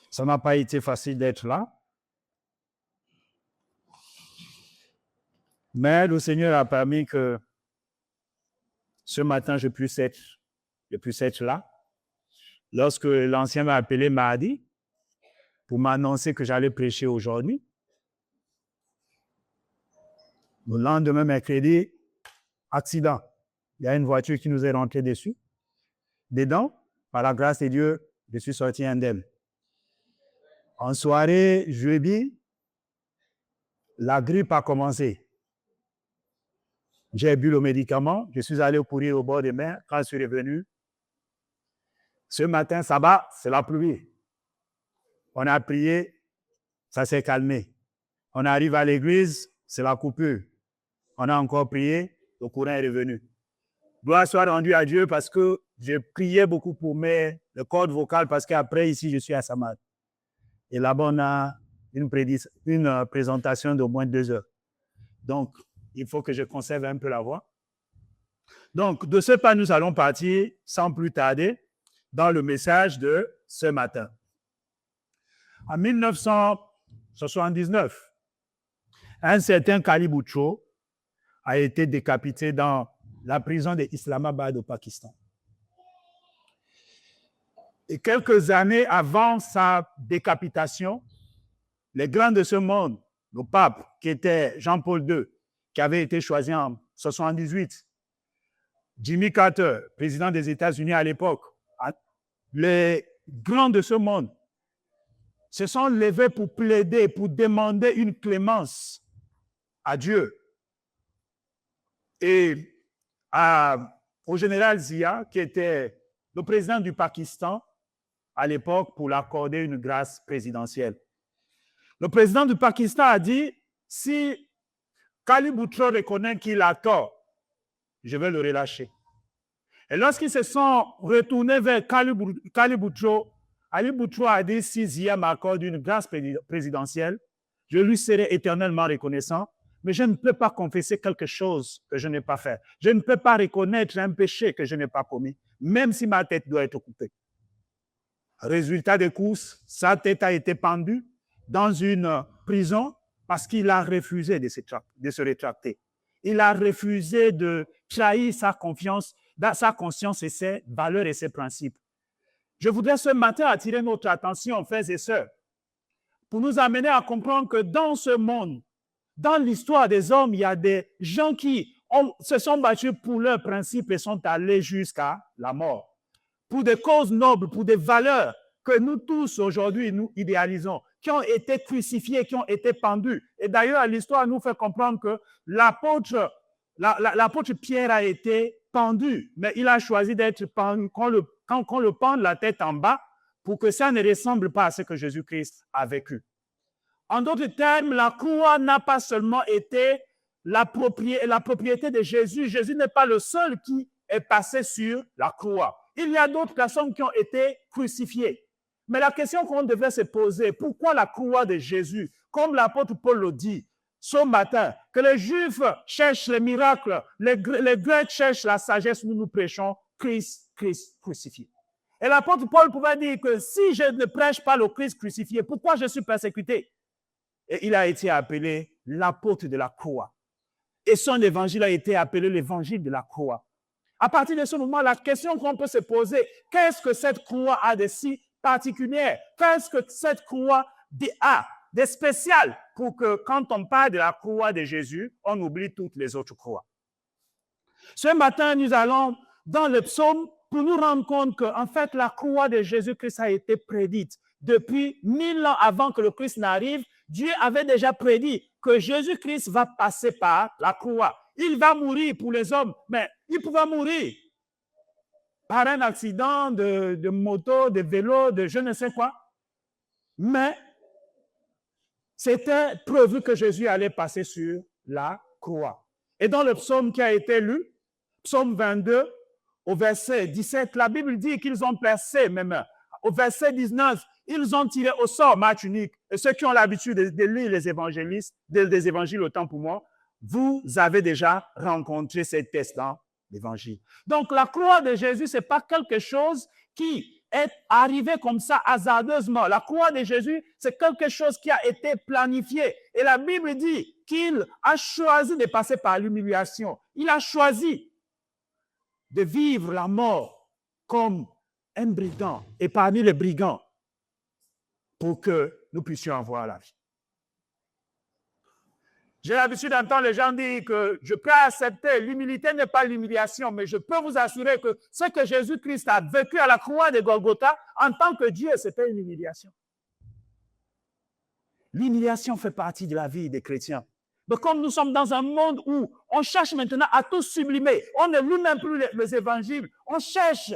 Ça n'a pas été facile d'être là. Mais le Seigneur a permis que ce matin, je puisse être là. Lorsque l'ancien m'a appelé mardi pour m'annoncer que j'allais prêcher aujourd'hui, le lendemain, mercredi, accident. Il y a une voiture qui nous est rentrée dessus. Dedans, par la grâce de Dieu, je suis sorti indemne. En soirée, jeudi, la grippe a commencé. J'ai bu le médicament, je suis allé courir au bord des mers. Quand je suis revenu, ce matin, ça va, c'est la pluie. On a prié, ça s'est calmé. On arrive à l'église, c'est la coupure. On a encore prié, le courant est revenu. Gloire soit rendue à Dieu parce que j'ai prié beaucoup pour le cordes vocales parce qu'après, ici, je suis à Samad. Et là-bas, on a une présentation d'au moins 2 heures. Donc, il faut que je conserve un peu la voix. Donc, de ce pas, nous allons partir sans plus tarder dans le message de ce matin. En 1979, un certain Kali Bhutto a été décapité dans la prison d'Islamabad au Pakistan. Et quelques années avant sa décapitation, les grands de ce monde, le pape, qui était Jean-Paul II, qui avait été choisi en 1978, Jimmy Carter, président des États-Unis à l'époque, les grands de ce monde se sont levés pour plaider, pour demander une clémence à Dieu. Et au général Zia, qui était le président du Pakistan à l'époque, pour l'accorder une grâce présidentielle. Le président du Pakistan a dit, si Kali Bhutto reconnaît qu'il a tort, je vais le relâcher. Et lorsqu'ils se sont retournés vers Kali Bhutto, Ali Bhutto a dit, si Zia m'accorde une grâce présidentielle, je lui serai éternellement reconnaissant, mais je ne peux pas confesser quelque chose que je n'ai pas fait. Je ne peux pas reconnaître un péché que je n'ai pas commis, même si ma tête doit être coupée. Résultat des courses, sa tête a été pendue dans une prison parce qu'il a refusé de se rétracter. Il a refusé de trahir sa conscience et ses valeurs et ses principes. Je voudrais ce matin attirer notre attention, frères et sœurs, pour nous amener à comprendre que dans ce monde, dans l'histoire des hommes, il y a des gens qui se sont battus pour leurs principes et sont allés jusqu'à la mort. Pour des causes nobles, pour des valeurs que nous tous aujourd'hui, nous idéalisons, qui ont été crucifiés, qui ont été pendus. Et d'ailleurs, l'histoire nous fait comprendre que l'apôtre Pierre a été pendu, mais il a choisi d'être pendu, qu'on le pende la tête en bas, pour que ça ne ressemble pas à ce que Jésus-Christ a vécu. En d'autres termes, la croix n'a pas seulement été la propriété de Jésus. Jésus n'est pas le seul qui est passé sur la croix. Il y a d'autres personnes qui ont été crucifiées. Mais la question qu'on devrait se poser, pourquoi la croix de Jésus? Comme l'apôtre Paul le dit ce matin, que les Juifs cherchent les miracles, les Grecs cherchent la sagesse, nous prêchons Christ crucifié. Et l'apôtre Paul pouvait dire que si je ne prêche pas le Christ crucifié, pourquoi je suis persécuté? Et il a été appelé l'apôtre de la croix. Et son évangile a été appelé l'évangile de la croix. À partir de ce moment, la question qu'on peut se poser, qu'est-ce que cette croix a de si particulier? Qu'est-ce que cette croix a de spécial pour que quand on parle de la croix de Jésus, on oublie toutes les autres croix? Ce matin, nous allons dans le psaume pour nous rendre compte qu'en fait, la croix de Jésus-Christ a été prédite. Depuis 1000 ans avant que le Christ n'arrive, Dieu avait déjà prédit que Jésus-Christ va passer par la croix. Il va mourir pour les hommes, mais il pouvait mourir par un accident de moto, de vélo, de je ne sais quoi. Mais c'était prévu que Jésus allait passer sur la croix. Et dans le psaume qui a été lu, psaume 22, au verset 17, la Bible dit qu'ils ont percé même. Au verset 19, ils ont tiré au sort match unique. Et ceux qui ont l'habitude de lire les évangélistes, des évangiles autant pour moi, vous avez déjà rencontré ces tests dans l'évangile. Donc, la croix de Jésus, ce n'est pas quelque chose qui est arrivé comme ça, hasardeusement. La croix de Jésus, c'est quelque chose qui a été planifié. Et la Bible dit qu'il a choisi de passer par l'humiliation. Il a choisi de vivre la mort comme un brigand et parmi les brigands pour que nous puissions avoir la vie. J'ai l'habitude d'entendre les gens dire que je peux accepter, l'humilité n'est pas l'humiliation, mais je peux vous assurer que ce que Jésus-Christ a vécu à la croix de Golgotha, en tant que Dieu, c'était une humiliation. L'humiliation fait partie de la vie des chrétiens. Mais comme nous sommes dans un monde où on cherche maintenant à tout sublimer, on ne lit même plus les évangiles, on cherche,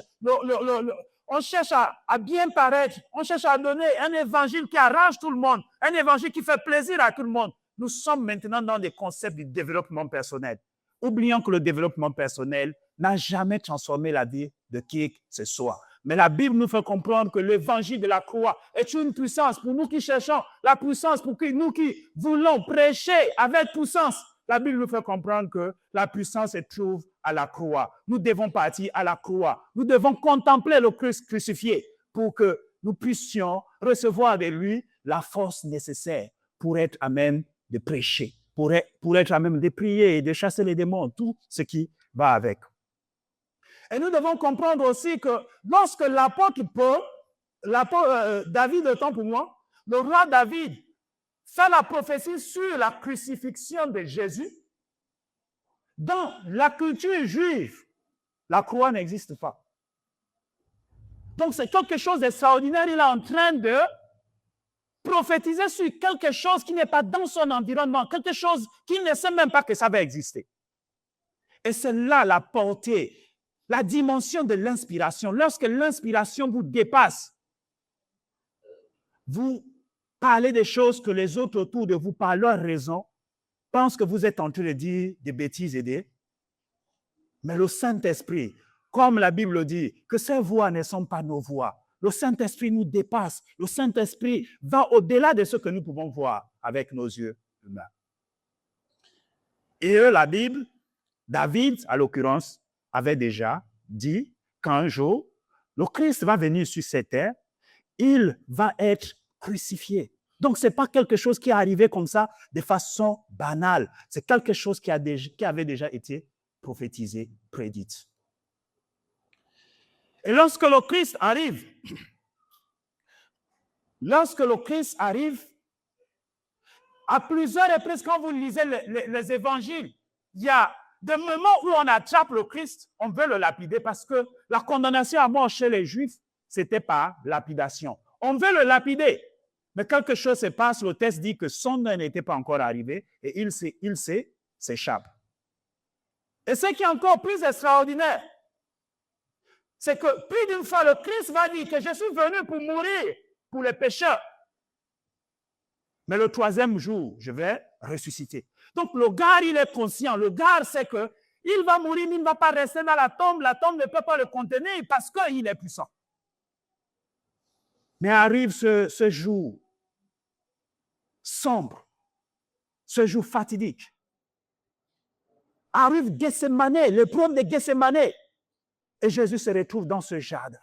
à bien paraître, on cherche à donner un évangile qui arrange tout le monde, un évangile qui fait plaisir à tout le monde. Nous sommes maintenant dans des concepts du développement personnel. Oublions que le développement personnel n'a jamais transformé la vie de qui que ce soit. Mais la Bible nous fait comprendre que l'évangile de la croix est une puissance pour nous qui cherchons la puissance, pour nous qui voulons prêcher avec puissance. La Bible nous fait comprendre que la puissance se trouve à la croix. Nous devons partir à la croix. Nous devons contempler le Christ crucifié pour que nous puissions recevoir de lui la force nécessaire pour être à même de prêcher, pour être à même de prier et de chasser les démons, tout ce qui va avec. Et nous devons comprendre aussi que lorsque l'apôtre David, autant pour moi, le roi David fait la prophétie sur la crucifixion de Jésus, dans la culture juive, la croix n'existe pas. Donc c'est quelque chose d'extraordinaire. Il est en train de prophétiser sur quelque chose qui n'est pas dans son environnement, quelque chose qu'il ne sait même pas que ça va exister. Et c'est là la portée, la dimension de l'inspiration. Lorsque l'inspiration vous dépasse, vous parlez des choses que les autres autour de vous, par leur raison, pensent que vous êtes en train de dire des bêtises et des... Mais le Saint-Esprit, comme la Bible dit, que ces voix ne sont pas nos voix. Le Saint-Esprit nous dépasse. Le Saint-Esprit va au-delà de ce que nous pouvons voir avec nos yeux humains. Et la Bible, David, à l'occurrence, avait déjà dit qu'un jour, le Christ va venir sur cette terre, il va être crucifié. Donc, ce n'est pas quelque chose qui est arrivé comme ça de façon banale. C'est quelque chose qui avait déjà été prophétisé, prédit. Et lorsque le Christ arrive, à plusieurs reprises, quand vous lisez les évangiles, il y a des moments où on attrape le Christ, on veut le lapider parce que la condamnation à mort chez les Juifs, c'était par lapidation. On veut le lapider, mais quelque chose se passe, le texte dit que son heure n'était pas encore arrivé et il s'échappe. Et ce qui est encore plus extraordinaire, c'est que plus d'une fois, le Christ va dire que je suis venu pour mourir pour les pécheurs. Mais le troisième jour, je vais ressusciter. Donc le gars, il est conscient. Le gars sait qu'il va mourir, mais il ne va pas rester dans la tombe. La tombe ne peut pas le contenir parce qu'il est puissant. Mais arrive ce jour sombre, ce jour fatidique. Arrive Gethsémane, l'épreuve de Gethsémane. Et Jésus se retrouve dans ce jardin.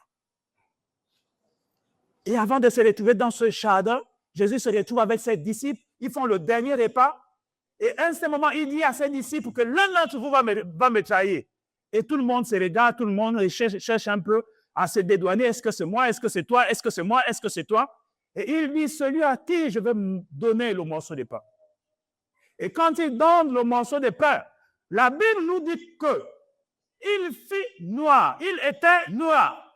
Et avant de se retrouver dans ce jardin, Jésus se retrouve avec ses disciples. Ils font le dernier repas. Et à ce moment, il dit à ses disciples que l'un d'entre vous va me trahir. Et tout le monde se regarde, tout le monde cherche un peu à se dédouaner. Est-ce que c'est moi? Est-ce que c'est toi? Est-ce que c'est moi? Est-ce que c'est toi? Et il dit, celui à qui je vais donner le morceau de pain. Et quand il donne le morceau de pain, la Bible nous dit que il fit noir. Il était noir.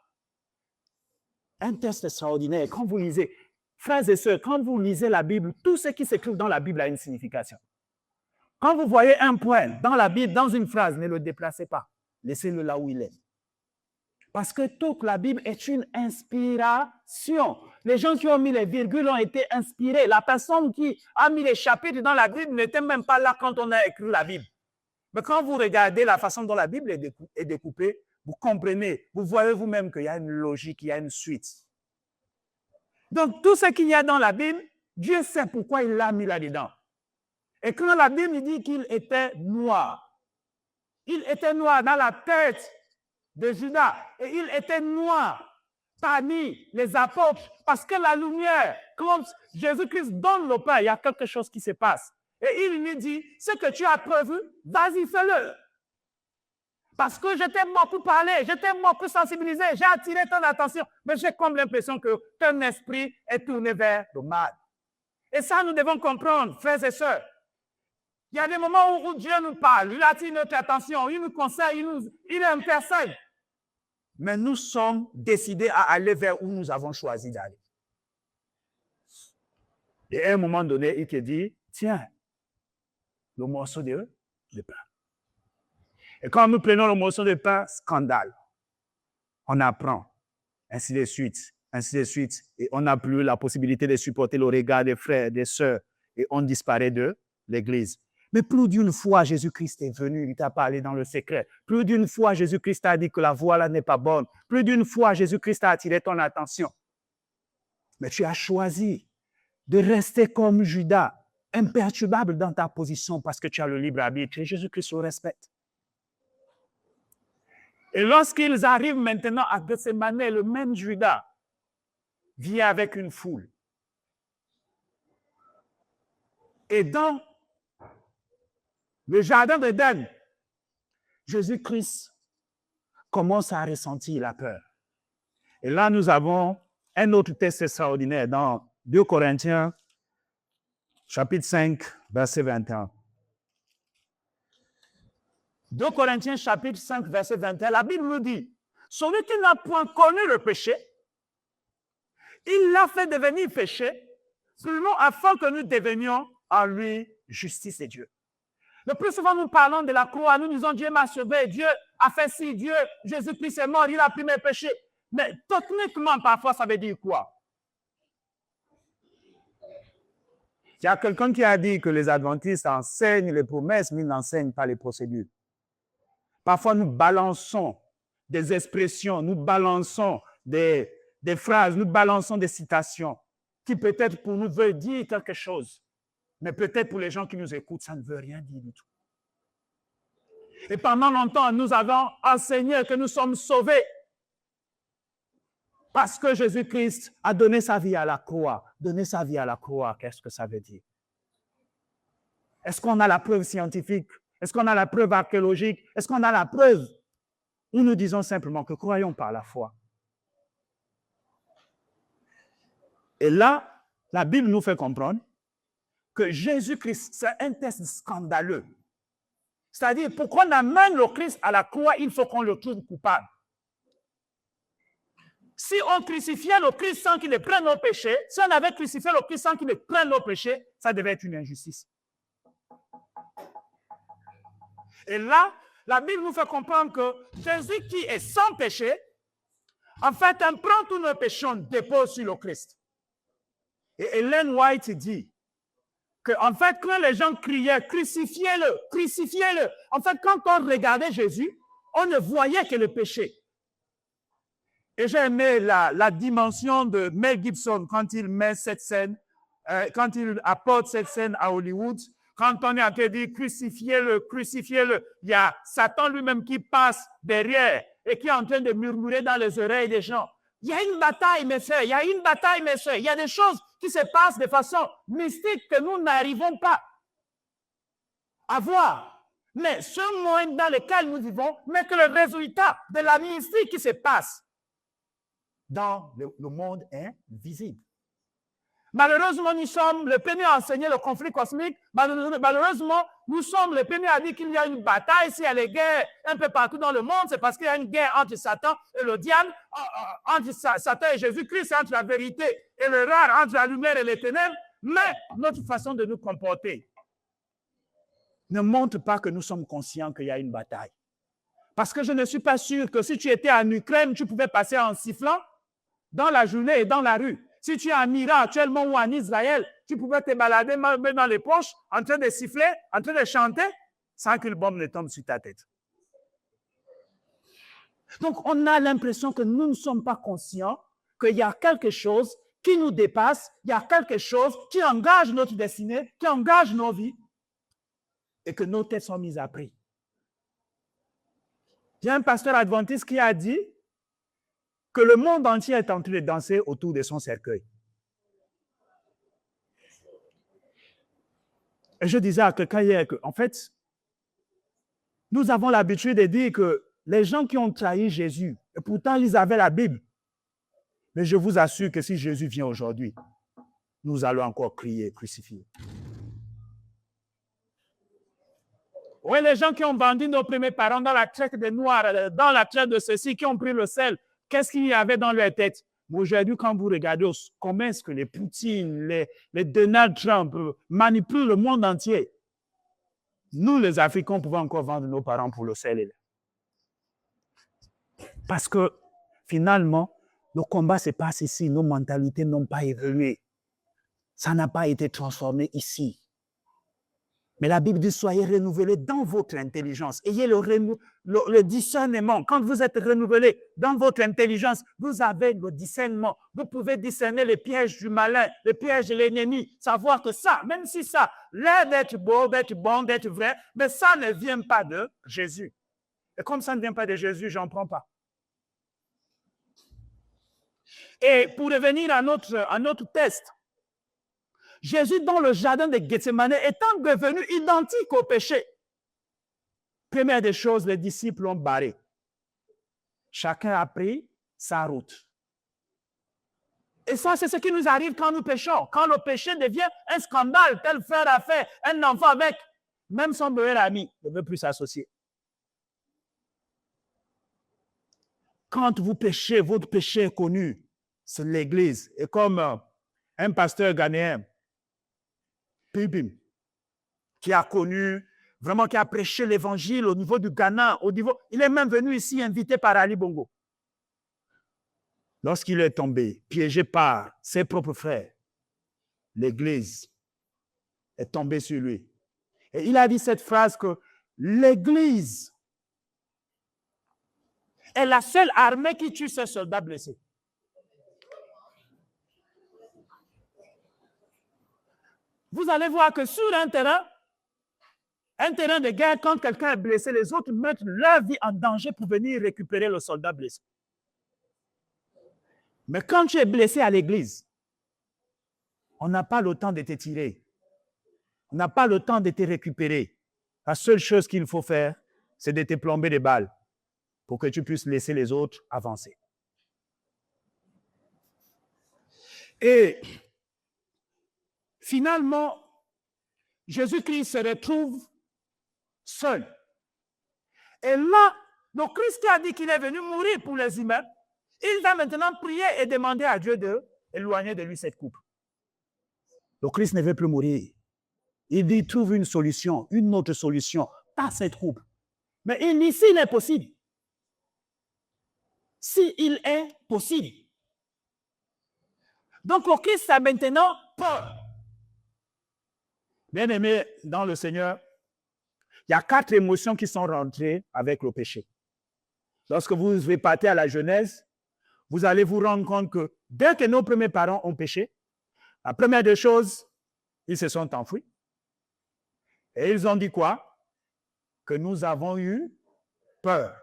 Un texte extraordinaire. Quand vous lisez, frères et sœurs, quand vous lisez la Bible, tout ce qui s'écrit dans la Bible a une signification. Quand vous voyez un point dans la Bible, dans une phrase, ne le déplacez pas. Laissez-le là où il est. Parce que toute la Bible est une inspiration. Les gens qui ont mis les virgules ont été inspirés. La personne qui a mis les chapitres dans la Bible n'était même pas là quand on a écrit la Bible. Mais quand vous regardez la façon dont la Bible est découpée, vous comprenez, vous voyez vous-même qu'il y a une logique, il y a une suite. Donc, tout ce qu'il y a dans la Bible, Dieu sait pourquoi il l'a mis là-dedans. Et quand la Bible dit qu'il était noir, il était noir dans la tête de Judas et il était noir parmi les apôtres, parce que la lumière, quand Jésus-Christ donne le pain, il y a quelque chose qui se passe. Et il lui dit, ce que tu as prévu, vas-y, fais-le. Parce que je t'ai mort pour parler, je t'ai mort pour sensibiliser, j'ai attiré ton attention, mais j'ai comme l'impression que ton esprit est tourné vers le mal. Et ça, nous devons comprendre, frères et sœurs. Il y a des moments où Dieu nous parle, il attire notre attention, il nous conseille, il intercède. Mais nous sommes décidés à aller vers où nous avons choisi d'aller. Et à un moment donné, il te dit, tiens, le morceau de pain. Et quand nous prenons le morceau de pain, scandale. On apprend, ainsi de suite, ainsi de suite. Et on n'a plus la possibilité de supporter le regard des frères, des sœurs. Et on disparaît de l'Église. Mais plus d'une fois, Jésus-Christ est venu, il t'a parlé dans le secret. Plus d'une fois, Jésus-Christ t'a dit que la voie là n'est pas bonne. Plus d'une fois, Jésus-Christ a attiré ton attention. Mais tu as choisi de rester comme Judas, imperturbable dans ta position parce que tu as le libre arbitre. Et Jésus-Christ le respecte. Et lorsqu'ils arrivent maintenant à Gethsémane, le même Judas vient avec une foule. Et dans le jardin d'Éden, Jésus-Christ commence à ressentir la peur. Et là, nous avons un autre texte extraordinaire dans 2 Corinthiens, chapitre 5, verset 21. 2 Corinthiens, chapitre 5, verset 21, la Bible nous dit, celui qui n'a point connu le péché, il l'a fait devenir péché, seulement afin que nous devenions en lui justice de Dieu. Le plus souvent, nous parlons de la croix, nous disons Dieu m'a sauvé, Dieu a fait ci, Dieu, Jésus-Christ est mort, il a pris mes péchés. Mais techniquement, parfois, ça veut dire quoi? Il y a quelqu'un qui a dit que les adventistes enseignent les promesses, mais ils n'enseignent pas les procédures. Parfois, nous balançons des expressions, nous balançons des phrases, nous balançons des citations qui peut-être pour nous veulent dire quelque chose. Mais peut-être pour les gens qui nous écoutent, ça ne veut rien dire du tout. Et pendant longtemps, nous avons enseigné que nous sommes sauvés parce que Jésus-Christ a donné sa vie à la croix. Donner sa vie à la croix, qu'est-ce que ça veut dire? Est-ce qu'on a la preuve scientifique? Est-ce qu'on a la preuve archéologique? Est-ce qu'on a la preuve? Ou nous disons simplement que croyons par la foi. Et là, la Bible nous fait comprendre que Jésus-Christ, c'est un test scandaleux. C'est-à-dire, pour qu'on amène le Christ à la croix, il faut qu'on le trouve coupable. Si on crucifiait le Christ sans qu'il ne prenne nos péchés, si on avait crucifié le Christ sans qu'il ne prenne nos péchés, ça devait être une injustice. Et là, la Bible nous fait comprendre que Jésus qui est sans péché, en fait, on prend tous nos péchés, on dépose sur le Christ. Et Ellen White dit qu'en fait, quand les gens criaient, crucifiez-le, crucifiez-le, en fait, quand on regardait Jésus, on ne voyait que le péché. Et j'ai aimé la dimension de Mel Gibson quand il met cette scène, quand il apporte cette scène à Hollywood, quand on est en train de dire crucifiez-le, crucifiez-le, il y a Satan lui-même qui passe derrière et qui est en train de murmurer dans les oreilles des gens. Il y a une bataille, mes frères, il y a une bataille, mes frères. Il y a des choses qui se passent de façon mystique que nous n'arrivons pas à voir. Mais ce moment dans lequel nous vivons n'est que le résultat de la mystique qui se passe dans le monde invisible. Malheureusement, nous sommes les premiers à enseigner le conflit cosmique. Malheureusement, nous sommes les premiers à dire qu'il y a une bataille. S'il y a des guerres un peu partout dans le monde, c'est parce qu'il y a une guerre entre Satan et le diable, entre Satan et Jésus-Christ, entre la vérité et l'erreur, entre la lumière et les ténèbres. Mais notre façon de nous comporter ne montre pas que nous sommes conscients qu'il y a une bataille. Parce que je ne suis pas sûr que si tu étais en Ukraine, tu pouvais passer en sifflant dans la journée et dans la rue. Si tu es en Iran actuellement ou en Israël, tu pouvais te balader main dans les poches, en train de siffler, en train de chanter, sans qu'une bombe ne tombe sur ta tête. Donc, on a l'impression que nous ne sommes pas conscients qu'il y a quelque chose qui nous dépasse, il y a quelque chose qui engage notre destinée, qui engage nos vies, et que nos têtes sont mises à prix. Il y a un pasteur adventiste qui a dit que le monde entier est en train de danser autour de son cercueil. Et je disais à quelqu'un hier que, en fait, nous avons l'habitude de dire que les gens qui ont trahi Jésus, et pourtant ils avaient la Bible, mais je vous assure que si Jésus vient aujourd'hui, nous allons encore crier, crucifier. Oui, les gens qui ont vendu nos premiers parents dans la traite des Noirs, dans la traite de ceux-ci, qui ont pris le sel, qu'est-ce qu'il y avait dans leur tête? Aujourd'hui, quand vous regardez comment est-ce que les Poutine, les Donald Trump manipulent le monde entier, nous, les Africains, pouvons encore vendre nos parents pour le sel. Parce que, finalement, le combat se passe ici. Nos mentalités n'ont pas évolué. Ça n'a pas été transformé ici. Mais la Bible dit, soyez renouvelés dans votre intelligence. Ayez le discernement. Quand vous êtes renouvelés dans votre intelligence, vous avez le discernement. Vous pouvez discerner les pièges du malin, les pièges de l'ennemi. Savoir que ça, même si ça l'air d'être beau, d'être bon, d'être vrai, mais ça ne vient pas de Jésus. Et comme ça ne vient pas de Jésus, je n'en prends pas. Et pour revenir à notre test, Jésus, dans le jardin de Gethsemane, étant devenu identique au péché, première des choses, les disciples ont barré. Chacun a pris sa route. Et ça, c'est ce qui nous arrive quand nous péchons. Quand le péché devient un scandale, tel frère a fait, un enfant avec, même son meilleur ami ne veut plus s'associer. Quand vous péchez, votre péché est connu, c'est l'Église. Et comme un pasteur ghanéen, Pibim, qui a connu, vraiment qui a prêché l'évangile au niveau du Ghana, il est même venu ici invité par Ali Bongo. Lorsqu'il est tombé, piégé par ses propres frères, l'Église est tombée sur lui. Et il a dit cette phrase que l'Église est la seule armée qui tue ses soldats blessés. Vous allez voir que sur un terrain de guerre, quand quelqu'un est blessé, les autres mettent leur vie en danger pour venir récupérer le soldat blessé. Mais quand tu es blessé à l'église, on n'a pas le temps de te tirer. On n'a pas le temps de te récupérer. La seule chose qu'il faut faire, c'est de te plomber des balles pour que tu puisses laisser les autres avancer. Et finalement, Jésus-Christ se retrouve seul. Et là, le Christ qui a dit qu'il est venu mourir pour les humains, il va maintenant prier et demander à Dieu d'éloigner de lui cette coupe. Le Christ ne veut plus mourir. Il dit, trouve une solution, une autre solution, pas cette coupe. Mais il dit, s'il est possible. S'il est possible. Donc le Christ a maintenant peur. Bien-aimés dans le Seigneur, il y a 4 émotions qui sont rentrées avec le péché. Lorsque vous repartez à la Genèse, vous allez vous rendre compte que dès que nos premiers parents ont péché, la première des choses, ils se sont enfuis. Et ils ont dit quoi? Que nous avons eu peur.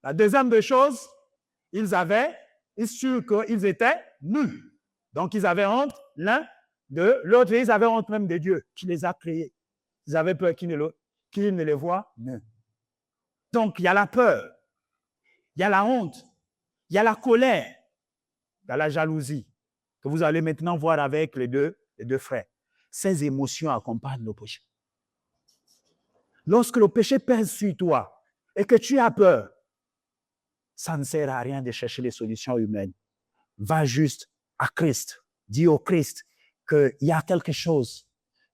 La deuxième des choses, ils su qu'ils étaient nus. Donc, ils avaient honte l'un de l'autre. Ils avaient honte même de Dieu qui les a créés. Ils avaient peur qu'ils ne les voient nus. Donc, il y a la peur, il y a la honte, il y a la colère, il y a la jalousie que vous allez maintenant voir avec les deux frères. Ces émotions accompagnent le péché. Lorsque le péché pèse sur toi et que tu as peur, ça ne sert à rien de chercher les solutions humaines. Va juste à Christ. Dis au Christ qu'il y a quelque chose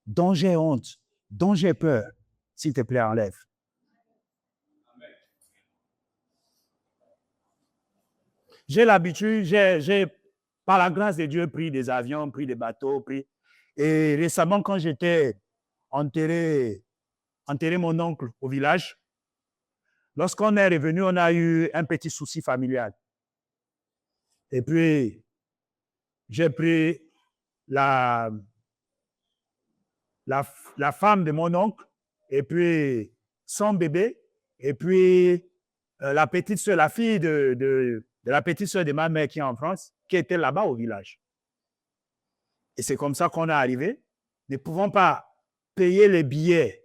dont j'ai honte, dont j'ai peur. S'il te plaît, enlève. J'ai l'habitude, j'ai par la grâce de Dieu pris des avions, pris des bateaux, et récemment quand j'étais enterré mon oncle au village, lorsqu'on est revenu, on a eu un petit souci familial. Et puis, j'ai pris la femme de mon oncle, et puis son bébé, et puis la petite soeur, la fille de de la petite sœur de ma mère qui est en France, qui était là-bas au village. Et c'est comme ça qu'on est arrivé. Ne pouvons pas payer les billets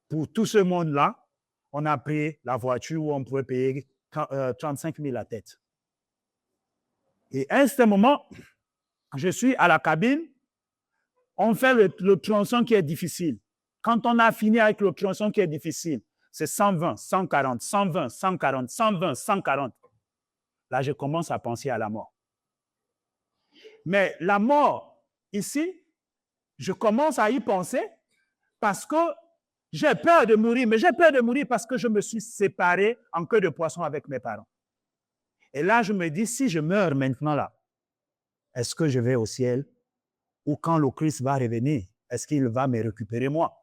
pour tout ce monde-là. On a pris la voiture où on pouvait payer 35 000 la tête. Et à ce moment, je suis à la cabine. On fait le tronçon qui est difficile. Quand on a fini avec le tronçon qui est difficile, c'est 120, 140, 120, 140, 120, 140. Là, je commence à penser à la mort. Mais la mort, ici, je commence à y penser parce que j'ai peur de mourir. Mais j'ai peur de mourir parce que je me suis séparé en queue de poisson avec mes parents. Et là, je me dis, si je meurs maintenant là, est-ce que je vais au ciel? Ou quand le Christ va revenir, est-ce qu'il va me récupérer moi?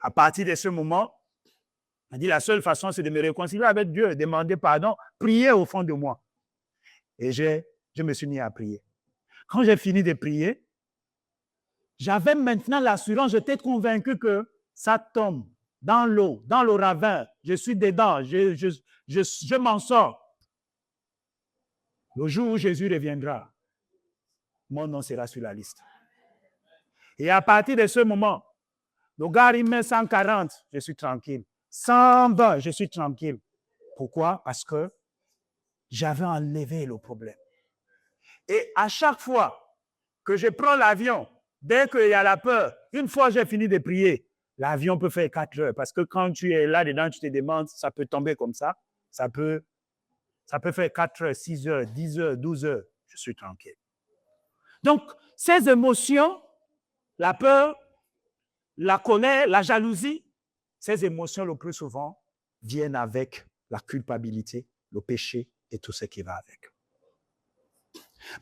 À partir de ce moment, on dit la seule façon, c'est de me réconcilier avec Dieu, demander pardon, prier au fond de moi. Et je me suis mis à prier. Quand j'ai fini de prier, j'avais maintenant l'assurance, j'étais convaincu que ça tombe dans l'eau, dans le ravin, je suis dedans, je m'en sors. Le jour où Jésus reviendra, mon nom sera sur la liste. Et à partir de ce moment, le gars, il met 140, je suis tranquille. 120, je suis tranquille. Pourquoi? Parce que j'avais enlevé le problème. Et à chaque fois que je prends l'avion, dès qu'il y a la peur, une fois j'ai fini de prier, l'avion peut faire 4 heures. Parce que quand tu es là-dedans, tu te demandes, ça peut tomber comme ça. Ça peut faire 4 heures, 6 heures, 10 heures, 12 heures. Je suis tranquille. Donc, ces émotions, la peur, la colère, la jalousie, ces émotions le plus souvent viennent avec la culpabilité, le péché et tout ce qui va avec.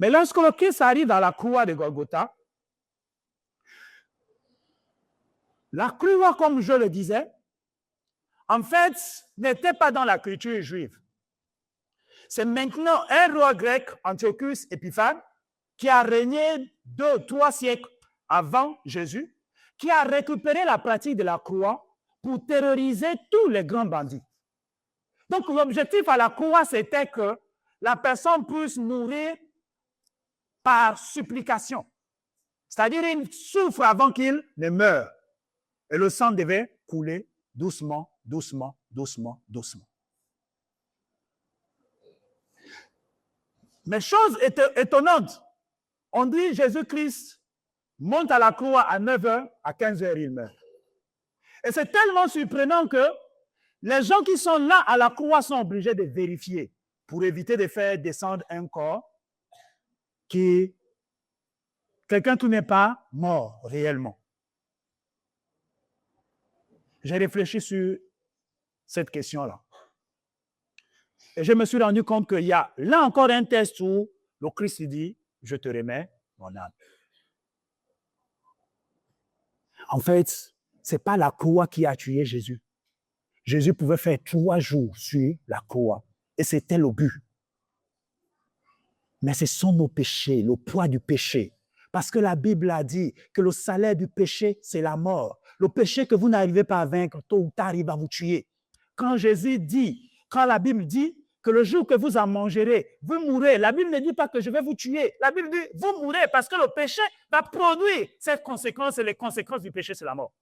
Mais lorsque le Christ arrive dans la croix de Golgotha, la croix, comme je le disais, en fait, n'était pas dans la culture juive. C'est maintenant un roi grec, Antiochus Épiphane, qui a régné 2 ou 3 siècles avant Jésus, qui a récupéré la pratique de la croix pour terroriser tous les grands bandits. Donc, l'objectif à la croix, c'était que la personne puisse mourir par supplication. C'est-à-dire, il souffre avant qu'il ne meure. Et le sang devait couler doucement, doucement, doucement, doucement. Mais chose étonnante, on dit Jésus-Christ monte à la croix à 9 h, à 15 h, il meurt. Et c'est tellement surprenant que les gens qui sont là à la croix sont obligés de vérifier pour éviter de faire descendre un corps qui, quelqu'un qui n'est pas mort réellement. J'ai réfléchi sur cette question-là. Et je me suis rendu compte qu'il y a là encore un test où le Christ dit, je te remets mon âme. En fait, ce n'est pas la croix qui a tué Jésus. Jésus pouvait faire 3 jours sur la croix. Et c'était le but. Mais ce sont nos péchés, le poids du péché. Parce que la Bible a dit que le salaire du péché, c'est la mort. Le péché que vous n'arrivez pas à vaincre, tôt ou tard, il va vous tuer. Quand Jésus dit, quand la Bible dit que le jour que vous en mangerez, vous mourrez, la Bible ne dit pas que je vais vous tuer. La Bible dit, vous mourrez parce que le péché va produire cette conséquence et les conséquences du péché, c'est la mort.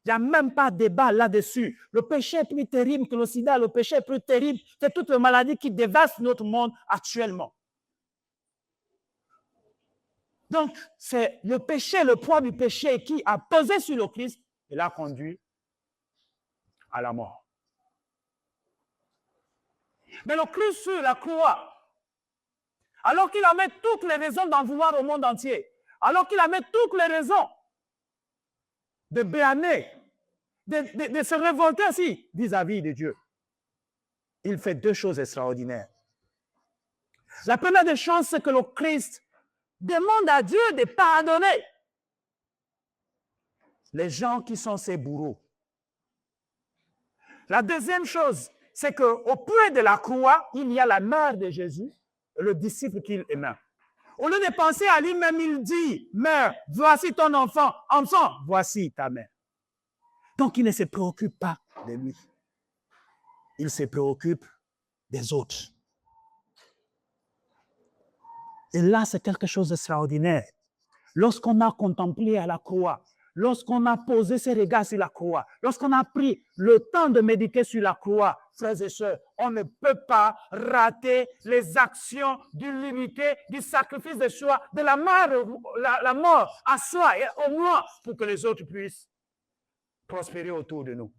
Il n'y a même pas de débat là-dessus. Le péché est plus terrible que le sida, le péché est plus terrible que toutes les maladies qui dévastent notre monde actuellement. Donc, c'est le péché, le poids du péché qui a pesé sur le Christ et l'a conduit à la mort. Mais le Christ sur la croix, alors qu'il a mis toutes les raisons d'en vouloir au monde entier, alors qu'il a mis toutes les raisons de béaner, de se révolter aussi vis-à-vis de Dieu, il fait 2 choses extraordinaires. La première des choses, c'est que le Christ demande à Dieu de pardonner les gens qui sont ses bourreaux. La deuxième chose, c'est qu'au pied de la croix, il y a la mère de Jésus, le disciple qu'il aimait. Au lieu de penser à lui-même, il dit, mère, voici ton enfant, enfant, voici ta mère. Donc il ne se préoccupe pas de lui. Il se préoccupe des autres. Et là, c'est quelque chose d'extraordinaire. Lorsqu'on a contemplé à la croix, lorsqu'on a posé ses regards sur la croix, lorsqu'on a pris le temps de méditer sur la croix, frères et sœurs, on ne peut pas rater les actions de l'unité, du sacrifice de soi, de la mort à soi et au moins pour que les autres puissent prospérer autour de nous.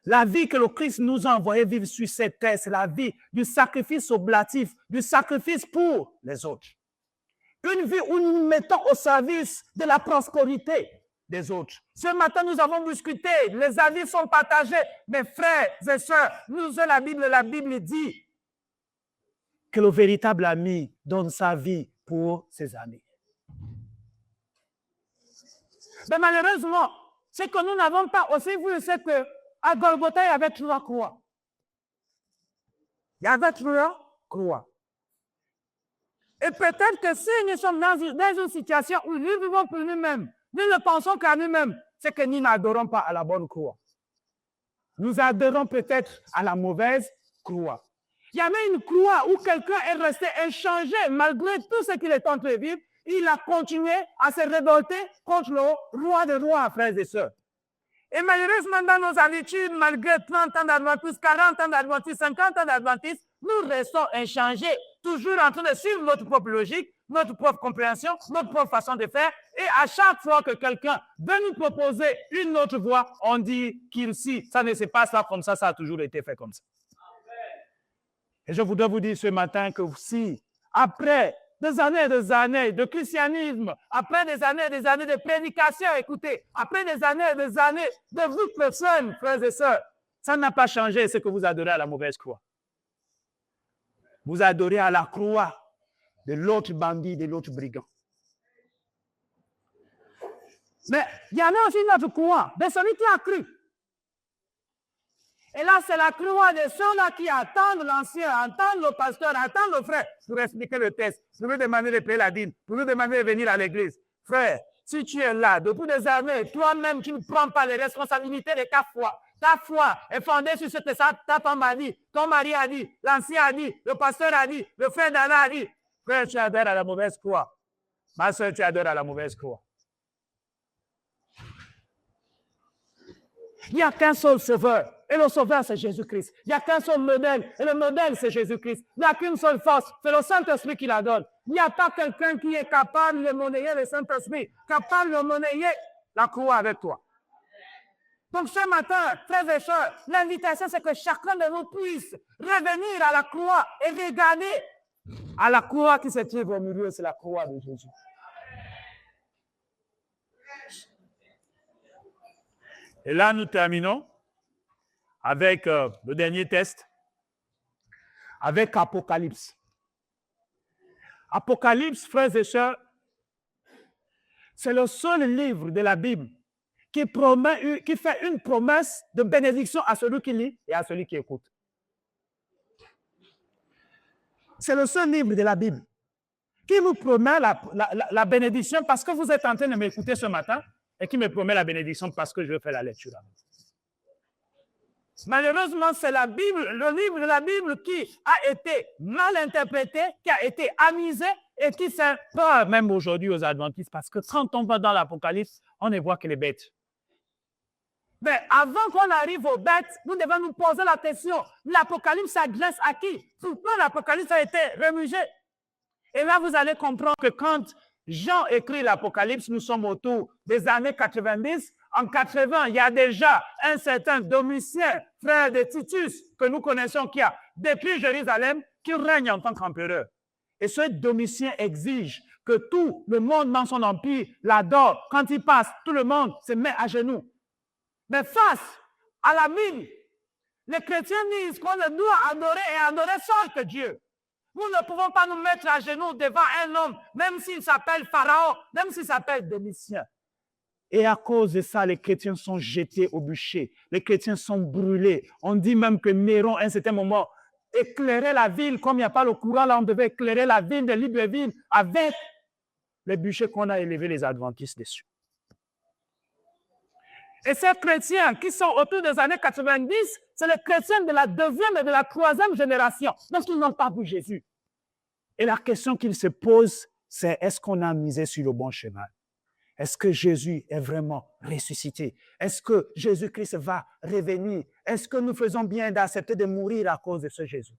La vie que le Christ nous a envoyé vivre sur cette terre, c'est la vie du sacrifice oblatif, du sacrifice pour les autres. Une vie où nous nous mettons au service de la prospérité des autres. Ce matin, nous avons discuté, les avis sont partagés. Mes frères et sœurs, nous avons la Bible dit que le véritable ami donne sa vie pour ses amis. Mais malheureusement, ce que nous n'avons pas aussi vu, c'est qu'à Golgotha, il y avait 3 croix. Il y avait 3 croix. Et peut-être que si nous sommes dans une situation où nous vivons pour nous-mêmes, nous ne pensons qu'à nous-mêmes, c'est que nous n'adorons pas à la bonne croix. Nous adorons peut-être à la mauvaise croix. Il y avait une croix où quelqu'un est resté inchangé malgré tout ce qu'il est en train de vivre. Il a continué à se révolter contre le roi des rois, frères et sœurs. Et malheureusement, dans nos habitudes, malgré 30 ans d'adventisme, 40 ans d'adventisme, 50 ans d'adventisme, nous restons inchangés, toujours en train de suivre notre propre logique, notre propre compréhension, notre propre façon de faire. Et à chaque fois que quelqu'un veut nous proposer une autre voie, on dit qu'il si ça ne se passe pas comme ça a toujours été fait comme ça. Et je voudrais vous dire ce matin que si, après des années de christianisme, après des années de prédication, écoutez, après des années de vie chrétienne, frères et sœurs, ça n'a pas changé ce que vous adorez à la mauvaise croix. Vous adorez à la croix de l'autre bandit, de l'autre brigand. Mais il y en a aussi notre croix, de celui qui a cru. Et là, c'est la croix de ceux-là qui attendent l'ancien, attendent le pasteur, attendent le frère pour expliquer le texte, pour lui demander de payer la dîme, pour lui demander de venir à l'église. Frère, si tu es là depuis des années, toi-même, tu ne prends pas les responsabilités de ta foi. Ta foi est fondée sur ce que ta femme a dit, ton mari a dit, l'ancien a dit, le pasteur a dit, le frère d'Anna a dit. Frère, tu adhères à la mauvaise croix. Ma soeur, tu adhères à la mauvaise croix. Il n'y a qu'un seul sauveur. Et le sauveur, c'est Jésus-Christ. Il n'y a qu'un seul modèle. Et le modèle, c'est Jésus-Christ. Il n'y a qu'une seule force. C'est le Saint-Esprit qui la donne. Il n'y a pas quelqu'un qui est capable de monnayer le Saint-Esprit, capable de monnayer la croix avec toi. Donc ce matin, frères et sœurs, l'invitation, c'est que chacun de nous puisse revenir à la croix et regarder à la croix qui se trouve au milieu. C'est la croix de Jésus. Et là, nous terminons avec le dernier test, avec Apocalypse. Apocalypse, frères et sœurs, c'est le seul livre de la Bible qui fait une promesse de bénédiction à celui qui lit et à celui qui écoute. C'est le seul livre de la Bible qui vous promet la bénédiction parce que vous êtes en train de m'écouter ce matin et qui me promet la bénédiction parce que je vais faire la lecture. Malheureusement, c'est la Bible, le livre de la Bible qui a été mal interprété, qui a été amusé et qui sert pas même aujourd'hui aux adventistes parce que quand on va dans l'Apocalypse, on ne voit que les bêtes. Mais avant qu'on arrive aux bêtes, nous devons nous poser la question, l'Apocalypse s'adresse à qui? Pourquoi l'Apocalypse a été remusé? Et là, vous allez comprendre que quand Jean écrit l'Apocalypse, nous sommes autour des années 90. En 80, il y a déjà un certain Domitien, frère de Titus, que nous connaissons, qui a depuis Jérusalem, qui règne en tant qu'empereur. Et ce Domitien exige que tout le monde dans son empire l'adore. Quand il passe, tout le monde se met à genoux. Mais face à la Bible, les chrétiens disent qu'on doit adorer et adorer seul que Dieu. Nous ne pouvons pas nous mettre à genoux devant un homme, même s'il s'appelle Pharaon, même s'il s'appelle Domitien. Et à cause de ça, les chrétiens sont jetés au bûcher. Les chrétiens sont brûlés. On dit même que Néron, à un certain moment, éclairait la ville. Comme il n'y a pas le courant, là, on devait éclairer la ville de Libreville avec les bûchers qu'on a élevés les adventistes dessus. Et ces chrétiens qui sont autour des années 90, c'est les chrétiens de la deuxième et de la troisième génération. Donc, ils n'ont pas vu Jésus. Et la question qu'ils se posent, c'est est-ce qu'on a misé sur le bon chemin? Est-ce que Jésus est vraiment ressuscité? Est-ce que Jésus-Christ va revenir? Est-ce que nous faisons bien d'accepter de mourir à cause de ce Jésus?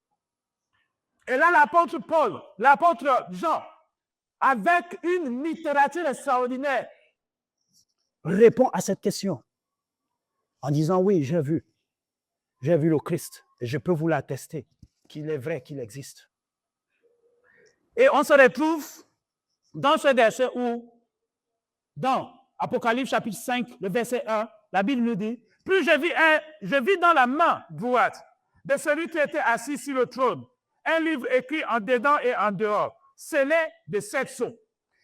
Et là, l'apôtre Paul, l'apôtre Jean, avec une littérature extraordinaire, répond à cette question en disant, oui, j'ai vu le Christ et je peux vous l'attester qu'il est vrai, qu'il existe. Et on se retrouve dans ce verset où, dans Apocalypse chapitre 5, le verset 1, la Bible nous dit, puis je vis dans la main droite de celui qui était assis sur le trône un livre écrit en dedans et en dehors, scellé de 7 sceaux.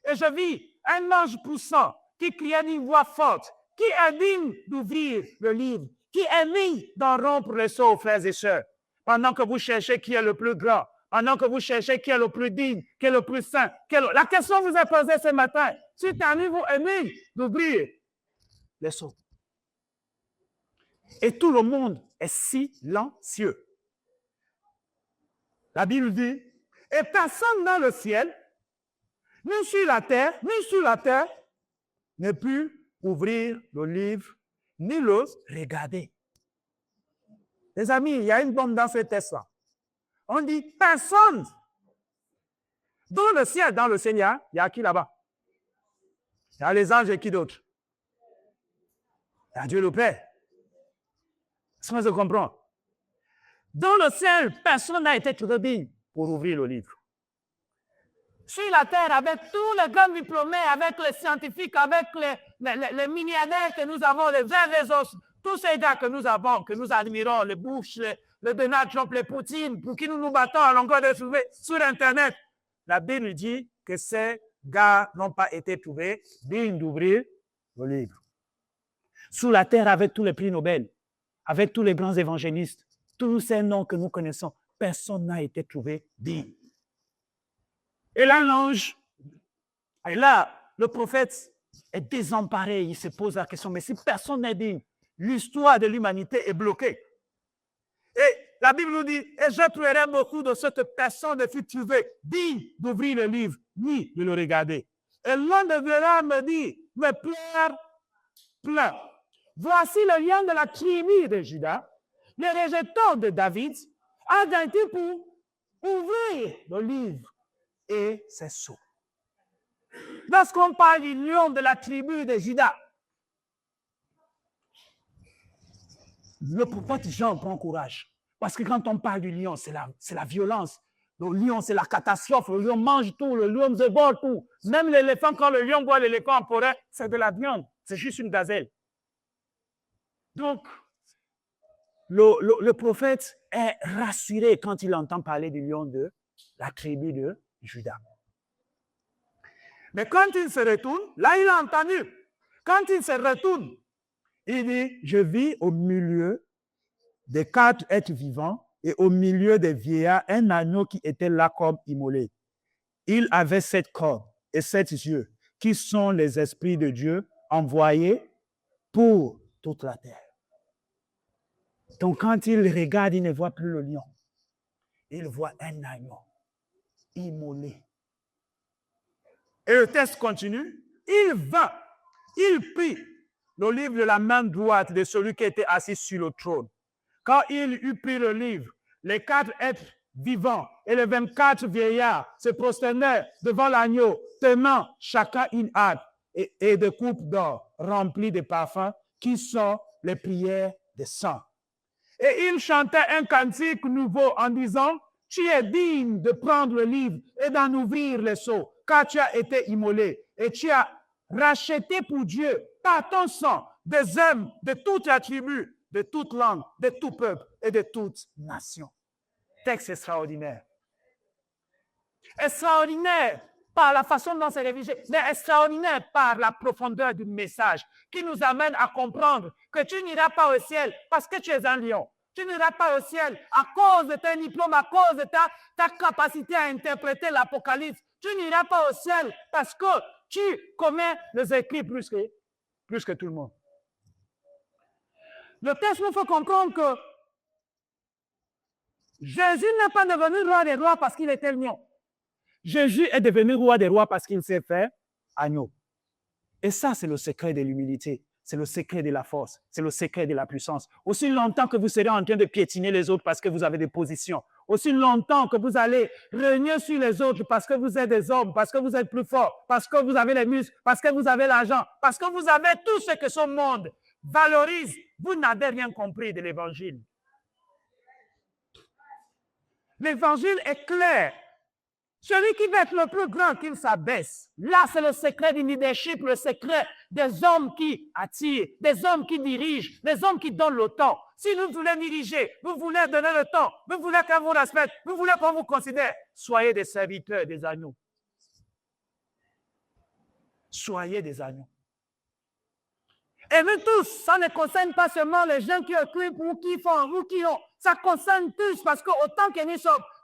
Et je vis un ange puissant qui criait d'une voix forte, qui est digne d'ouvrir le livre, qui est mis d'en rompre les sceaux, frères et sœurs, pendant que vous cherchez qui est le plus grand, pendant que vous cherchez qui est le plus digne, qui est le plus saint. La question vous est posée ce matin, si parmi vous est mis d'ouvrir les sceaux. Et tout le monde est silencieux. La Bible dit, et personne dans le ciel, ni sur la terre, ne put ouvrir le livre, ni le regarder. Les amis, il y a une bombe dans ce texte-là. On dit, personne. Dans le ciel, dans le Seigneur, il y a qui là-bas? Il y a les anges et qui d'autre? Il y a Dieu le Père. Est-ce que je comprends? Dans le ciel, personne n'a été trouvé pour ouvrir le livre. Sur la terre, avec tous les grands diplômés, avec les scientifiques, avec les milliardaires que nous avons, les uns les autres, tous ces gars que nous avons, que nous admirons, les Bush, les Donald Trump, les Poutine, pour qui nous nous battons à longueur de journée sur Internet. La Bible dit que ces gars n'ont pas été trouvés dignes d'ouvrir le livre. Sous la terre, avec tous les prix Nobel, avec tous les grands évangélistes, tous ces noms que nous connaissons, personne n'a été trouvé digne. Et là, l'ange, et là, le prophète est désemparé. Il se pose la question, mais si personne n'est digne, l'histoire de l'humanité est bloquée. Et la Bible nous dit, et je prierai beaucoup de cette personne ne fut trouvée digne d'ouvrir le livre, ni de le regarder. Et l'un de viendra me dit, mais plein. Voici le lion de la tribu de Juda, le rejeton de David, a été pour ouvrir le livre et ses sceaux. Lorsqu'on parle du lion de la tribu de Juda, le prophète Jean prend courage. Parce que quand on parle du lion, c'est la violence. Le lion, c'est la catastrophe. Le lion mange tout, le lion dévore tout. Même l'éléphant, quand le lion voit l'éléphant en forêt, c'est de la viande. C'est juste une gazelle. Donc, le prophète est rassuré quand il entend parler du lion de la tribu de Juda. Mais quand il se retourne, là il a entendu. Quand il se retourne, il dit, je vis au milieu des 4 êtres vivants et au milieu des vieillards un agneau qui était là comme immolé. Il avait 7 cornes et 7 yeux, qui sont les esprits de Dieu envoyés pour toute la terre. Donc, quand il regarde, il ne voit plus le lion. Il voit un agneau immolé. Et le texte continue. Il prit le livre de la main droite de celui qui était assis sur le trône. Quand il eut pris le livre, les 4 êtres vivants et les 24 vieillards se prosternèrent devant l'agneau, tenant chacun une harpe et de coupes d'or remplies de parfums qui sont les prières des saints. Et il chantait un cantique nouveau en disant, « Tu es digne de prendre le livre et d'en ouvrir les sceaux, car tu as été immolé et tu as racheté pour Dieu par ton sang des hommes de toute la tribu, de toute langue, de tout peuple et de toute nation. » Texte extraordinaire. Extraordinaire par la façon dont c'est rédigé, mais extraordinaire par la profondeur du message qui nous amène à comprendre que tu n'iras pas au ciel parce que tu es un lion. Tu n'iras pas au ciel à cause de ton diplôme, à cause de ta capacité à interpréter l'Apocalypse. Tu n'iras pas au ciel parce que tu commets les écrits plus que tout le monde. Le texte nous fait comprendre que Jésus n'est pas devenu roi des rois parce qu'il était lion. Jésus est devenu roi des rois parce qu'il s'est fait agneau. Et ça, c'est le secret de l'humilité. C'est le secret de la force. C'est le secret de la puissance. Aussi longtemps que vous serez en train de piétiner les autres parce que vous avez des positions, aussi longtemps que vous allez régner sur les autres parce que vous êtes des hommes, parce que vous êtes plus forts, parce que vous avez les muscles, parce que vous avez l'argent, parce que vous avez tout ce que ce monde valorise, vous n'avez rien compris de l'évangile. L'évangile est clair. Celui qui veut être le plus grand, qu'il s'abaisse. Là, c'est le secret du leadership, le secret des hommes qui attirent, des hommes qui dirigent, des hommes qui donnent le temps. Si vous voulez diriger, vous voulez donner le temps, vous voulez qu'on vous respecte, vous voulez qu'on vous considère, soyez des serviteurs des agneaux. Soyez des agneaux. Et nous tous, ça ne concerne pas seulement les gens qui occupent ou qui font ou qui ont. Ça concerne tous parce qu'autant que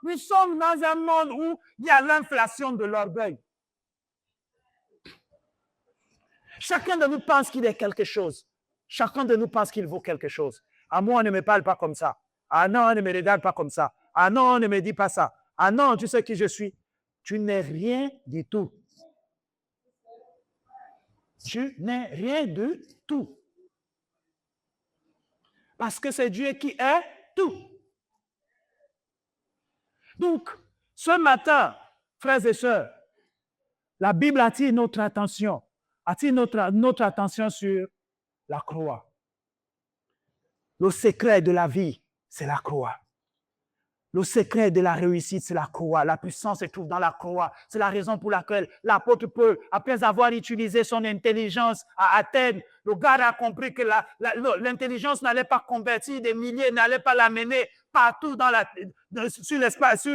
nous sommes dans un monde où il y a l'inflation de l'orgueil. Chacun de nous pense qu'il est quelque chose. Chacun de nous pense qu'il vaut quelque chose. Ah, moi, on ne me parle pas comme ça. Ah non, on ne me regarde pas comme ça. Ah non, on ne me dit pas ça. Ah non, tu sais qui je suis. Tu n'es rien du tout. Tu n'es rien du tout. Parce que c'est Dieu qui est tout. Donc, ce matin, frères et sœurs, la Bible attire notre attention sur la croix. Le secret de la vie, c'est la croix. Le secret de la réussite, c'est la croix. La puissance se trouve dans la croix. C'est la raison pour laquelle l'apôtre Paul, après avoir utilisé son intelligence à Athènes, le gars a compris que l'intelligence n'allait pas convertir des milliers, n'allait pas l'amener partout sur l'espace,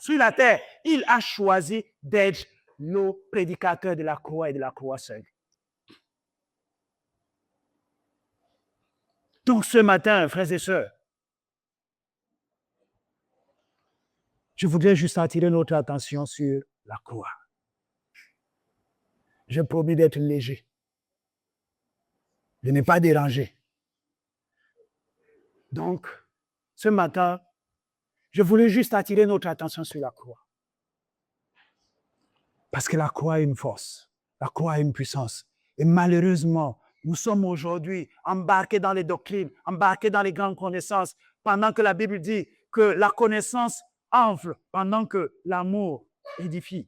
sur la terre. Il a choisi d'être le prédicateur de la croix et de la croix seule. Donc ce matin, frères et sœurs, je voudrais juste attirer notre attention sur la croix. J'ai promis d'être léger, de ne pas déranger. Donc, ce matin, je voulais juste attirer notre attention sur la croix. Parce que la croix a une force, la croix a une puissance. Et malheureusement, nous sommes aujourd'hui embarqués dans les doctrines, embarqués dans les grandes connaissances, pendant que la Bible dit que la connaissance enfle, pendant que l'amour édifie.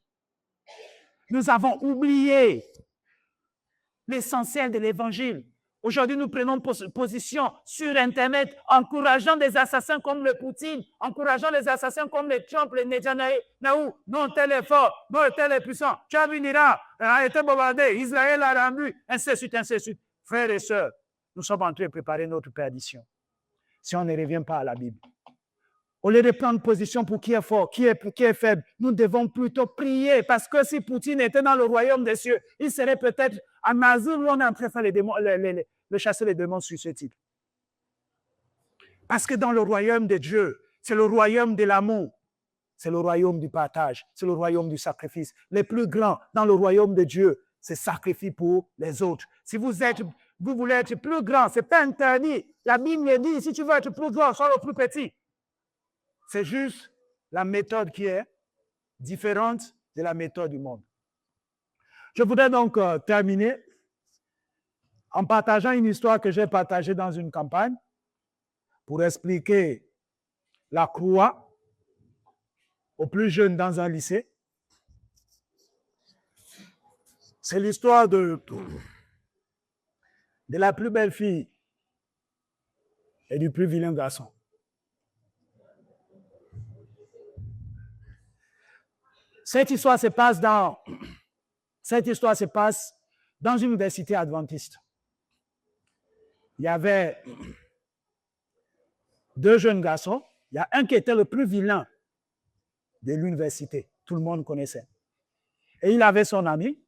Nous avons oublié l'essentiel de l'évangile. Aujourd'hui, nous prenons position sur Internet, encourageant des assassins comme le Poutine, encourageant les assassins comme les Trump, les Netanyahou. Non, tel est fort, non, tel est puissant. Tchad, l'Iran a été bombardé, Israël a rendu, ainsi de suite, ainsi de suite. Frères et sœurs, nous sommes en train de préparer notre perdition. Si on ne revient pas à la Bible. Au lieu de prendre position pour qui est fort, qui est faible, nous devons plutôt prier parce que si Poutine était dans le royaume des cieux, il serait peut-être à Mazur où on est en train de faire de chasser les démons sur ce titre. Parce que dans le royaume de Dieu, c'est le royaume de l'amour, c'est le royaume du partage, c'est le royaume du sacrifice. Les plus grands dans le royaume de Dieu se sacrifient pour les autres. Si vous voulez être plus grand, ce n'est pas interdit. La Bible dit, si tu veux être plus grand, sois le plus petit. C'est juste la méthode qui est différente de la méthode du monde. Je voudrais donc terminer en partageant une histoire que j'ai partagée dans une campagne pour expliquer la croix aux plus jeunes dans un lycée. C'est l'histoire de la plus belle fille et du plus vilain garçon. Cette histoire se passe dans une université adventiste. Il y avait deux jeunes garçons. Il y a un qui était le plus vilain de l'université. Tout le monde connaissait. Et il avait son ami.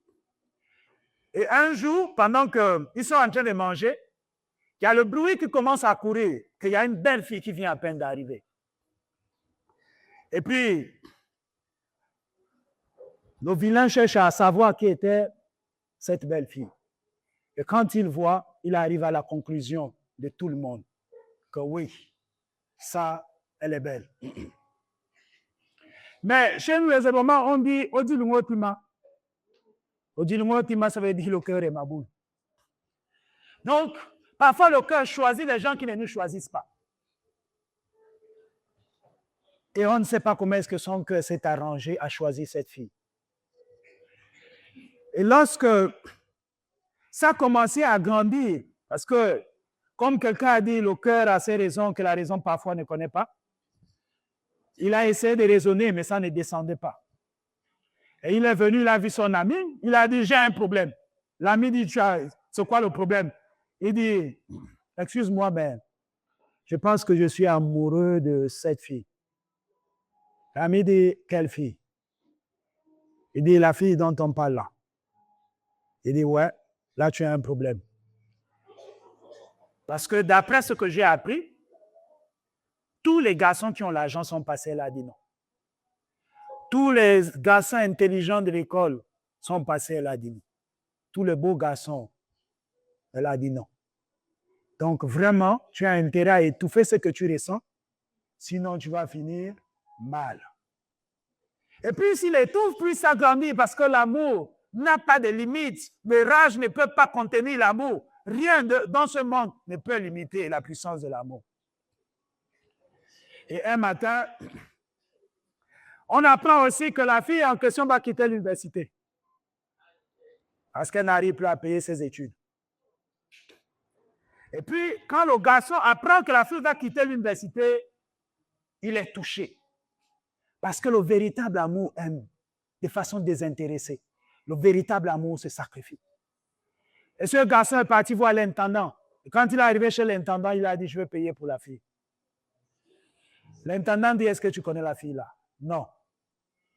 Et un jour, pendant qu'ils sont en train de manger, il y a le bruit qui commence à courir, qu'il y a une belle fille qui vient à peine d'arriver. Et puis, le vilain cherche à savoir qui était cette belle fille. Et quand il voit, il arrive à la conclusion de tout le monde que oui, ça, elle est belle. Mais chez nous, les Eboma, on dit Odilungo Tima. Odilungo Tima, ça veut dire le cœur est ma boule. Donc, parfois, le cœur choisit les gens qui ne nous choisissent pas. Et on ne sait pas comment est-ce que son cœur s'est arrangé à choisir cette fille. Et lorsque ça a commencé à grandir, parce que, comme quelqu'un a dit, le cœur a ses raisons que la raison parfois ne connaît pas. Il a essayé de raisonner, mais ça ne descendait pas. Et il est venu, il a vu son ami, il a dit, j'ai un problème. L'ami dit, c'est quoi le problème? Il dit, excuse-moi, mais je pense que je suis amoureux de cette fille. L'ami dit, quelle fille? Il dit, la fille dont on parle là. Il dit, ouais, là tu as un problème. Parce que d'après ce que j'ai appris, tous les garçons qui ont l'argent sont passés là, dit non. Tous les garçons intelligents de l'école sont passés là, dit non. Tous les beaux garçons, elle a dit non. Donc vraiment, tu as intérêt à étouffer ce que tu ressens, sinon tu vas finir mal. Et plus il étouffe, plus ça grandit parce que l'amour n'a pas de limite. Le rage ne peut pas contenir l'amour. Rien dans ce monde ne peut limiter la puissance de l'amour. Et un matin, on apprend aussi que la fille en question va quitter l'université parce qu'elle n'arrive plus à payer ses études. Et puis, quand le garçon apprend que la fille va quitter l'université, il est touché. Parce que le véritable amour aime de façon désintéressée. Le véritable amour se sacrifie. Et ce garçon est parti voir l'intendant. Et quand il est arrivé chez l'intendant, il a dit, je vais payer pour la fille. L'intendant dit, est-ce que tu connais la fille là? Non.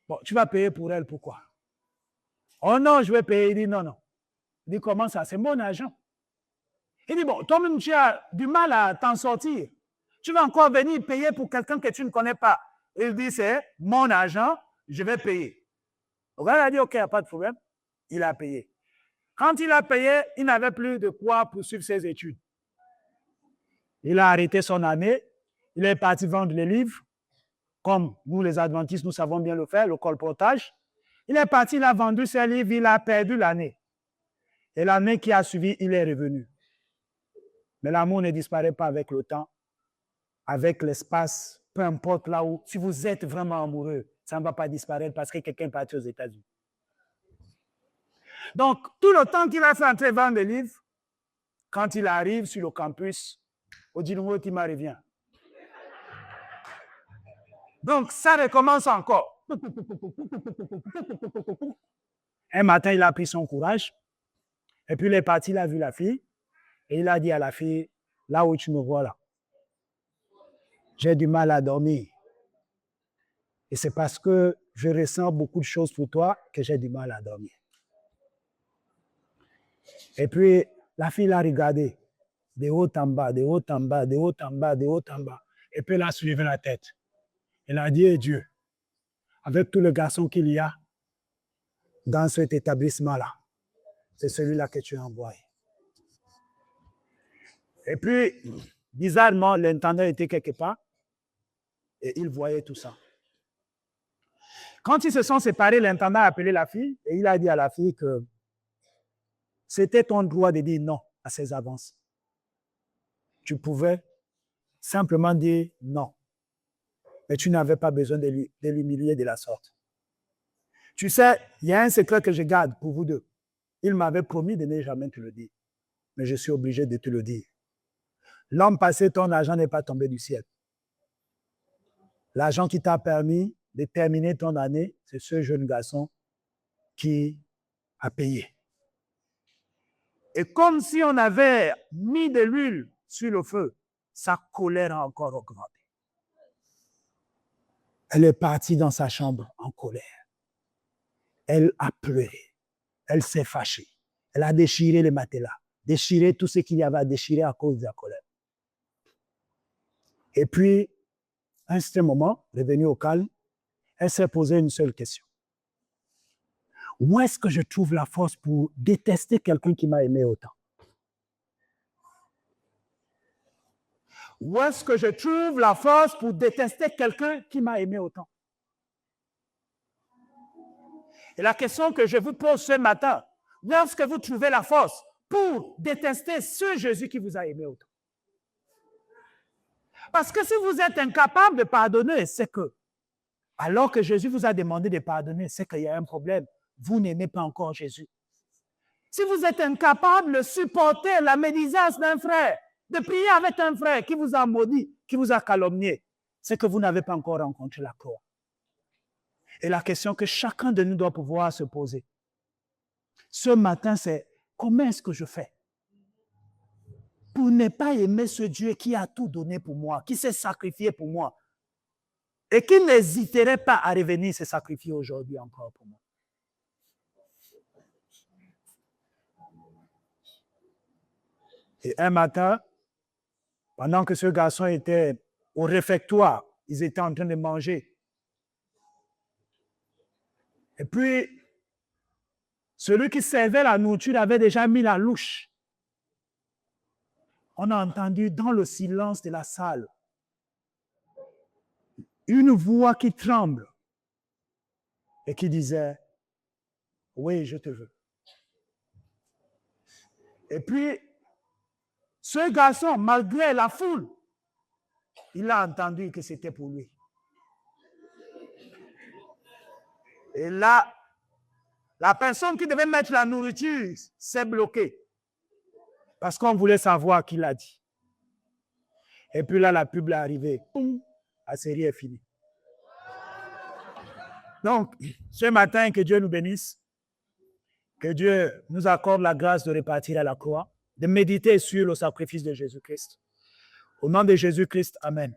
Bon, tu vas payer pour elle, pourquoi? Oh non, je vais payer. Il dit, non, non. Il dit, comment ça? C'est mon argent. Il dit, bon, toi-même, tu as du mal à t'en sortir. Tu vas encore venir payer pour quelqu'un que tu ne connais pas. Il dit, c'est mon argent, je vais payer. Le gars a dit, OK, il n'y a pas de problème. Il a payé. Quand il a payé, il n'avait plus de quoi poursuivre ses études. Il a arrêté son année. Il est parti vendre les livres. Comme nous, les adventistes, nous savons bien le faire, le colportage. Il est parti, il a vendu ses livres, il a perdu l'année. Et l'année qui a suivi, il est revenu. Mais l'amour ne disparaît pas avec le temps, avec l'espace, peu importe là où. Si vous êtes vraiment amoureux, ça ne va pas disparaître parce que quelqu'un est parti aux États-Unis. Donc, tout le temps qu'il a fait entrer vendre des livres, quand il arrive sur le campus, Odilungo Tima revient. Donc, ça recommence encore. Un matin, il a pris son courage, et puis il est parti, il a vu la fille, et il a dit à la fille, là où tu me vois là, j'ai du mal à dormir. Et c'est parce que je ressens beaucoup de choses pour toi que j'ai du mal à dormir. Et puis, la fille l'a regardé, de haut en bas, de haut en bas, de haut en bas, de haut en bas. Et puis, elle a soulevé la tête. Elle a dit, Dieu, avec tous les garçons qu'il y a dans cet établissement-là, c'est celui-là que tu as envoyé. Et puis, bizarrement, l'intendant était quelque part et il voyait tout ça. Quand ils se sont séparés, l'intendant a appelé la fille et il a dit à la fille que c'était ton droit de dire non à ses avances. Tu pouvais simplement dire non, mais tu n'avais pas besoin de l'humilier de la sorte. Tu sais, il y a un secret que je garde pour vous deux. Il m'avait promis de ne jamais te le dire, mais je suis obligé de te le dire. L'an passé, ton argent n'est pas tombé du ciel. L'argent qui t'a permis de terminer ton année, c'est ce jeune garçon qui a payé. Et comme si on avait mis de l'huile sur le feu, sa colère a encore augmenté. Elle est partie dans sa chambre en colère. Elle a pleuré. Elle s'est fâchée. Elle a déchiré les matelas, déchiré tout ce qu'il y avait à déchirer à cause de la colère. Et puis, à un certain moment, revenue au calme, elle s'est posé une seule question. Où est-ce que je trouve la force pour détester quelqu'un qui m'a aimé autant? Où est-ce que je trouve la force pour détester quelqu'un qui m'a aimé autant? Et la question que je vous pose ce matin, où est-ce que vous trouvez la force pour détester ce Jésus qui vous a aimé autant? Parce que si vous êtes incapable de pardonner, c'est que, alors que Jésus vous a demandé de pardonner, c'est qu'il y a un problème. Vous n'aimez pas encore Jésus. Si vous êtes incapable de supporter la médisance d'un frère, de prier avec un frère qui vous a maudit, qui vous a calomnié, c'est que vous n'avez pas encore rencontré la croix. Et la question que chacun de nous doit pouvoir se poser ce matin, c'est comment est-ce que je fais pour ne pas aimer ce Dieu qui a tout donné pour moi, qui s'est sacrifié pour moi et qui n'hésiterait pas à revenir se sacrifier aujourd'hui encore pour moi. Et un matin, pendant que ce garçon était au réfectoire, ils étaient en train de manger. Et puis, celui qui servait la nourriture avait déjà mis la louche. On a entendu dans le silence de la salle une voix qui tremble et qui disait, « Oui, je te veux. » Et puis, ce garçon, malgré la foule, il a entendu que c'était pour lui. Et là, la personne qui devait mettre la nourriture s'est bloquée parce qu'on voulait savoir qui l'a dit. Et puis là, la pub est arrivée. Boum, la série est finie. Donc, ce matin, que Dieu nous bénisse, que Dieu nous accorde la grâce de repartir à la croix, de méditer sur le sacrifice de Jésus-Christ. Au nom de Jésus-Christ, Amen.